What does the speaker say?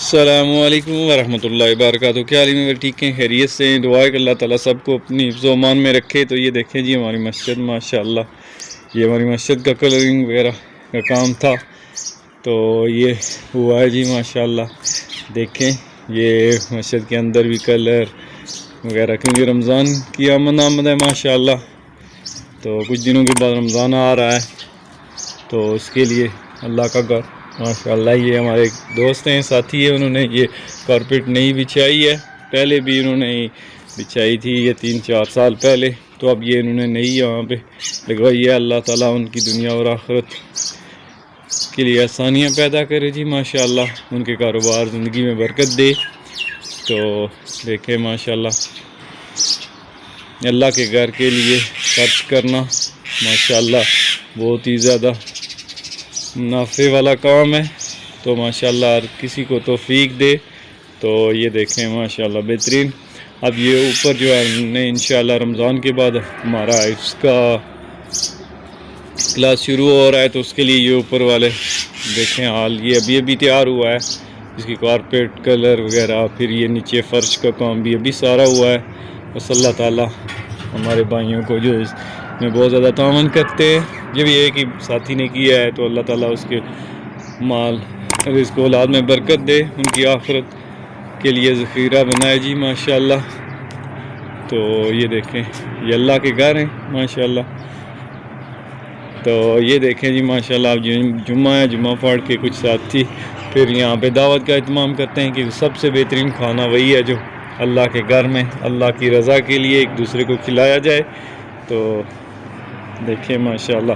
السلام علیکم ورحمۃ اللہ وبرکاتہ۔ کیا حال ہے؟ ٹھیک ہیں، خیریت سے ہیں؟ دعا ہے کہ اللہ تعالیٰ سب کو اپنی حفظ و امان میں رکھے۔ تو یہ دیکھیں جی ہماری مسجد ماشاءاللہ، یہ ہماری مسجد کا کلرنگ وغیرہ کا کام تھا تو یہ ہوا ہے جی ماشاءاللہ۔ دیکھیں یہ مسجد کے اندر بھی کلر وغیرہ، کیونکہ رمضان کی آمد ہے ماشاءاللہ، تو کچھ دنوں کے بعد رمضان آ رہا ہے، تو اس کے لیے اللہ کا گھر ماشاءاللہ۔ یہ ہمارے ایک دوست ہیں، ساتھی ہیں، انہوں نے یہ کارپیٹ نہیں بچھائی ہے، پہلے بھی انہوں نے بچھائی تھی یہ 3-4 سال پہلے، تو اب یہ انہوں نے نہیں یہاں پہ لگوائی ہے۔ اللہ تعالیٰ ان کی دنیا اور آخرت کے لیے آسانیاں پیدا کرے جی ماشاءاللہ، ان کے کاروبار زندگی میں برکت دے۔ تو دیکھیں ماشاءاللہ، اللہ کے گھر کے لیے خرچ کرنا ماشاءاللہ بہت ہی زیادہ نافع والا کام ہے، تو ماشاءاللہ ہر کسی کو توفیق دے۔ تو یہ دیکھیں ماشاءاللہ بہترین۔ اب یہ اوپر جو ہے ہم نے انشاءاللہ رمضان کے بعد ہمارا اس کا کلاس شروع ہو رہا ہے، تو اس کے لیے یہ اوپر والے دیکھیں حال یہ ابھی تیار ہوا ہے، اس کی کارپیٹ کلر وغیرہ، پھر یہ نیچے فرش کا کام بھی ابھی سارا ہوا ہے۔ بس اللہ تعالیٰ ہمارے بھائیوں کو جو اس میں بہت زیادہ تعاون کرتے ہیں، جب یہ ایک ہی ساتھی نے کیا ہے تو اللہ تعالیٰ اس کے مال رزق اولاد میں برکت دے، ان کی آخرت کے لیے ذخیرہ بنائے جی ماشاءاللہ۔ تو یہ دیکھیں یہ اللہ کے گھر ہیں ماشاءاللہ۔ تو یہ دیکھیں جی ماشاءاللہ، اب جمعہ ہے، جمعہ پڑھ کے کچھ ساتھی پھر یہاں پہ دعوت کا اہتمام کرتے ہیں، کہ سب سے بہترین کھانا وہی ہے جو اللہ کے گھر میں اللہ کی رضا کے لیے ایک دوسرے کو کھلایا جائے۔ تو دیکھیں ماشاءاللہ